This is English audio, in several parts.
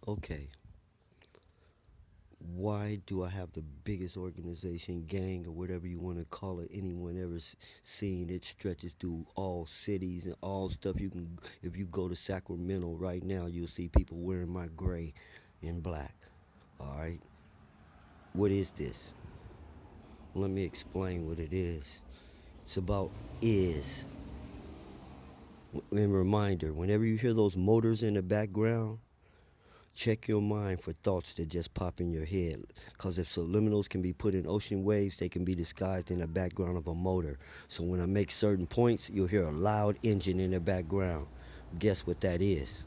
Okay, why do I have the biggest organization, gang, or whatever you want to call it, anyone ever seen? It stretches through all cities and all stuff. You can, if you go to Sacramento right now, you'll see people wearing my gray and black. All right, what is this? Let me explain what it is. It's about is. And reminder, whenever you hear those motors in the background, check your mind for thoughts that just pop in your head. Because if subliminals can be put in ocean waves, they can be disguised in the background of a motor. So when I make certain points, you'll hear a loud engine in the background. Guess what that is?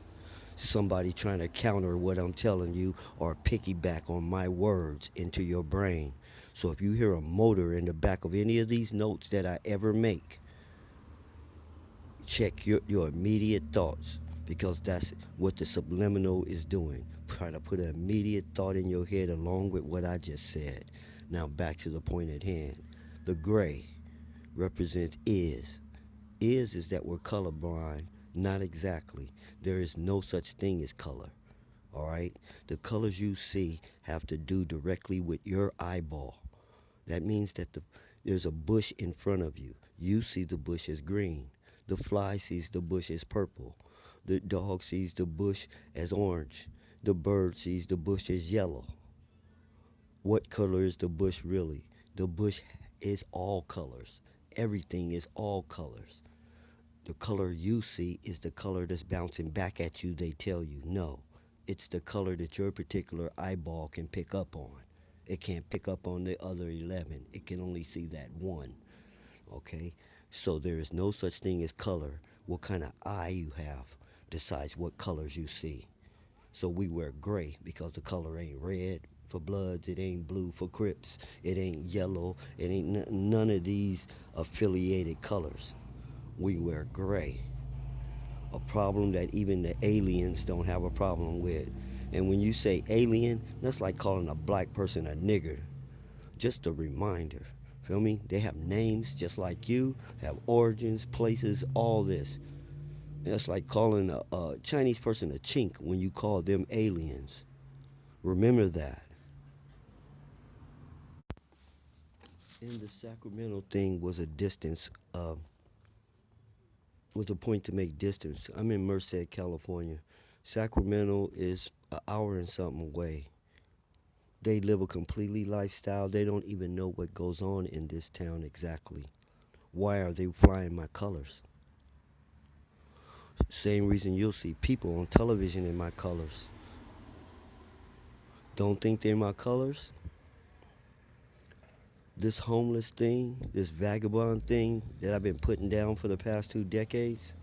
Somebody trying to counter what I'm telling you or piggyback on my words into your brain. So if you hear a motor in the back of any of these notes that I ever make, check your immediate thoughts because that's what the subliminal is doing. Trying to put an immediate thought in your head along with what I just said. Now back to the point at hand. The gray represents is. Is that we're colorblind? Not exactly. There is no such thing as color. All right? The colors you see have to do directly with your eyeball. That means that there's a bush in front of you. You see the bush as green. The fly sees the bush as purple. The dog sees the bush as orange. The bird sees the bush as yellow. What color is the bush really? The bush is all colors. Everything is all colors. The color you see is the color that's bouncing back at you, they tell you. No, it's the color that your particular eyeball can pick up on. It can't pick up on the other 11. It can only see that one. Okay? So there is no such thing as color. What kind of eye you have decides what colors you see. So we wear gray because the color ain't red for Bloods, it ain't blue for Crips, it ain't yellow, it ain't none of these affiliated colors. We wear gray, a problem that even the aliens don't have a problem with. And when you say alien, that's like calling a black person a nigger. Just a reminder. Feel me? They have names just like you, have origins, places, all this. That's like calling a Chinese person a chink when you call them aliens. Remember that. And the Sacramento thing was a distance, was a point to make distance. I'm in Merced, California. Sacramento is an hour and something away. They live a completely lifestyle. They don't even know what goes on in this town exactly. Why are they flying my colors? Same reason you'll see people on television in my colors. Don't think they're my colors? This homeless thing, this vagabond thing that I've been putting down for the past 2 decades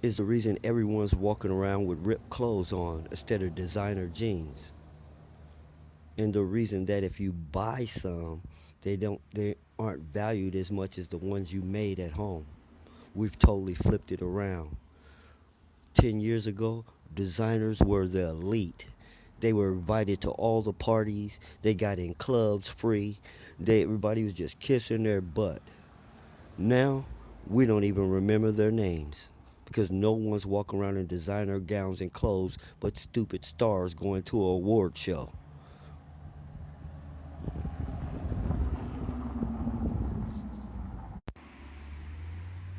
is the reason everyone's walking around with ripped clothes on instead of designer jeans. And the reason that if you buy some, they aren't valued as much as the ones you made at home. We've totally flipped it around. 10 years ago, designers were the elite. They were invited to all the parties. They got in clubs free. Everybody was just kissing their butt. Now, we don't even remember their names because no one's walking around in designer gowns and clothes but stupid stars going to an award show.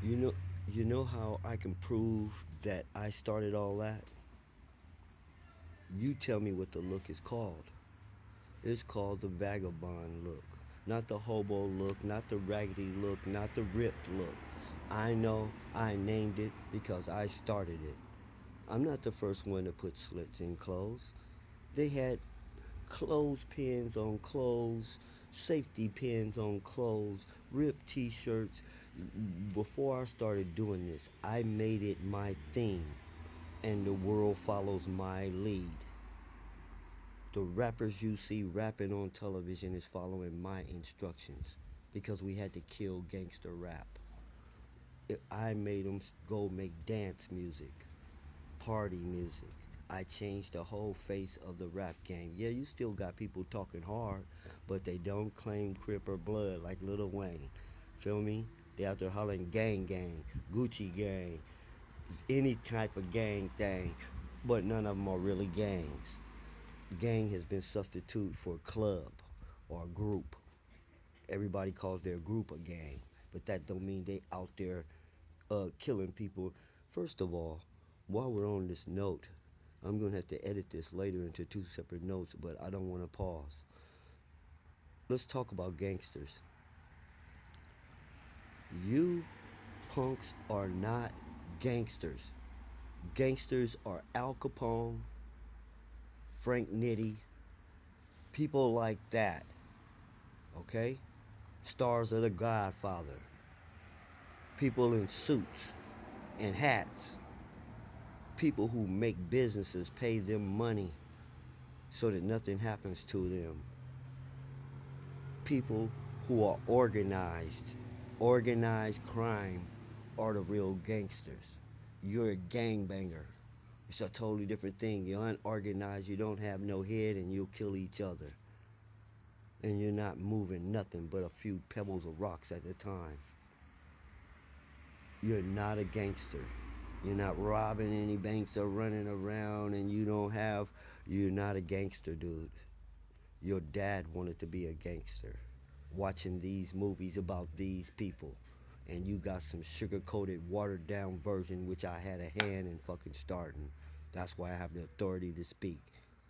You know, you know how I can prove that I started all that? You tell me what the look is called. It's called the vagabond look. Not the hobo look, not the raggedy look, not the ripped look. I know I named it because I started it. I'm not the first one to put slits in clothes. They had clothespins on clothes, safety pins on clothes, ripped t shirts. Before I started doing this, I made it my thing, and the world follows my lead. The rappers you see rapping on television is following my instructions because we had to kill gangster rap. I made them go make dance music, party music. I changed the whole face of the rap game. Yeah, you still got people talking hard, but they don't claim Crip or Blood like Lil Wayne. Feel me? They out there hollering gang gang, Gucci gang, any type of gang thing. but none of them are really gangs. Gang has been substituted for club or group. Everybody calls their group a gang, but that don't mean they out there killing people. First of all, while we're on this note, I'm gonna have to edit this later into two separate notes, but I don't want to pause. Let's talk about gangsters. You punks are not gangsters. Gangsters are Al Capone, Frank Nitti, people like that. Okay? Stars of the Godfather, people in suits and hats, people who make businesses pay them money so that nothing happens to them, people who are organized. Organized crime are the real gangsters. You're a gangbanger. It's a totally different thing. You're unorganized, you don't have no head, and you'll kill each other. And you're not moving nothing but a few pebbles of rocks at a time. You're not a gangster. You're not robbing any banks or running around, and you're not a gangster, dude. Your dad wanted to be a gangster. Watching these movies about these people, and you got some sugar-coated, watered-down version, which I had a hand in fucking starting. That's why I have the authority to speak.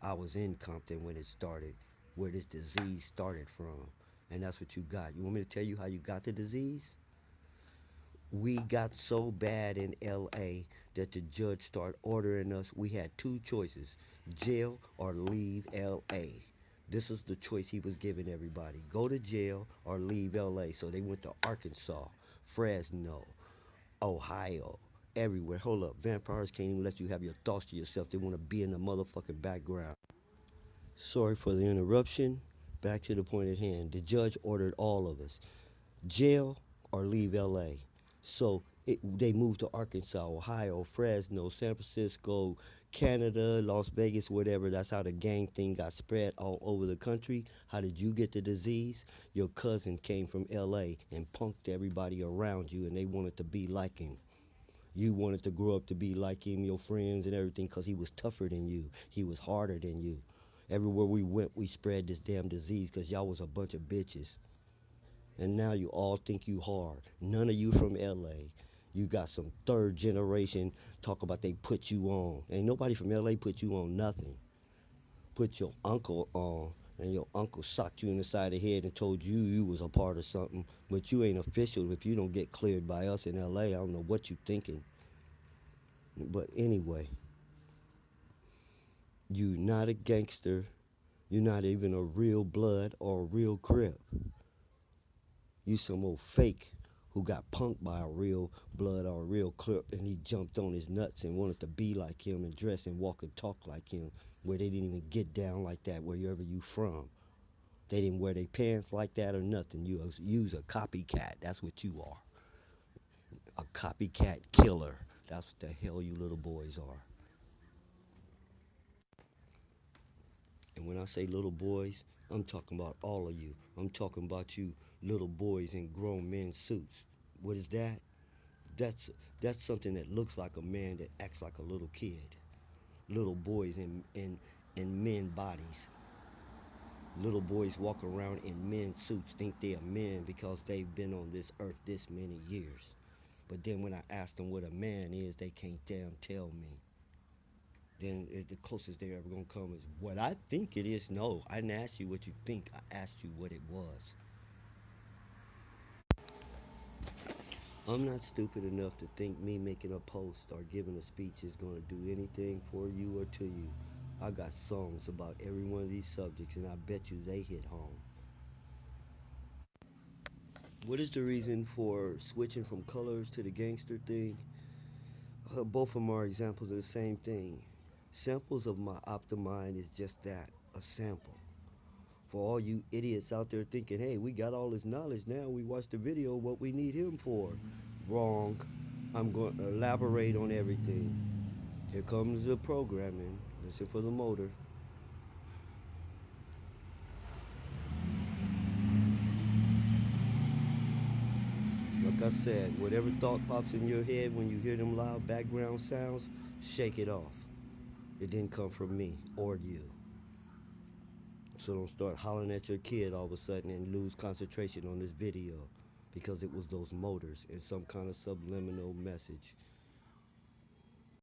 I was in Compton when it started, where this disease started from, and that's what you got. You want me to tell you how you got the disease? We got so bad in LA that the judge started ordering us. We had two choices: jail or leave LA. This is the choice he was giving everybody: go to jail or leave LA. So they went to Arkansas, Fresno, Ohio, everywhere. Hold up, vampires can't even let you have your thoughts to yourself. They want to be in the motherfucking background. Sorry for the interruption. Back to the point at hand. The judge ordered all of us: jail or leave LA. So they moved to Arkansas, Ohio, Fresno, San Francisco, Canada, Las Vegas, whatever. That's how the gang thing got spread all over the country. How did you get the disease? Your cousin came from LA and punked everybody around you, and they wanted to be like him. You wanted to grow up to be like him, your friends and everything, because he was tougher than you. He was harder than you. Everywhere we went, we spread this damn disease because y'all was a bunch of bitches. And now you all think you hard. None of you from LA. You got some third generation talk about they put you on. Ain't nobody from LA put you on nothing. Put your uncle on, and your uncle socked you in the side of the head and told you you was a part of something. But you ain't official if you don't get cleared by us in LA. I don't know what you thinking. But anyway, you not a gangster. You're not even a real blood or a real crip. You some old fake who got punked by a real blood or a real crip, and he jumped on his nuts and wanted to be like him and dress and walk and talk like him, where they didn't even get down like that wherever you from. They didn't wear their pants like that or nothing. You's a copycat. That's what you are. A copycat killer. That's what the hell you little boys are. And when I say little boys, I'm talking about all of you. I'm talking about you little boys in grown men's suits. What is that? That's that's something that looks like a man that acts like a little kid. Little boys in men bodies. Little boys walk around in men's suits, think they are men because they've been on this earth this many years. But then when I ask them what a man is, they can't damn tell me. Then the closest they're ever gonna come is what I think it is. No, I didn't ask you what you think. I asked you what it was. I'm not stupid enough to think me making a post or giving a speech is going to do anything for you or to you. I got songs about every one of these subjects, and I bet you they hit home. What is the reason for switching from colors to the gangster thing? Both of them are examples of the same thing. Samples of my Optimind is just that, a sample. For all you idiots out there thinking, hey, we got all this knowledge now, we watched the video, what we need him for? Wrong. I'm going to elaborate on everything. Here comes the programming. Listen for the motor. Like I said, whatever thought pops in your head when you hear them loud background sounds, shake it off. It didn't come from me or you. So don't start hollering at your kid all of a sudden and lose concentration on this video because it was those motors and some kind of subliminal message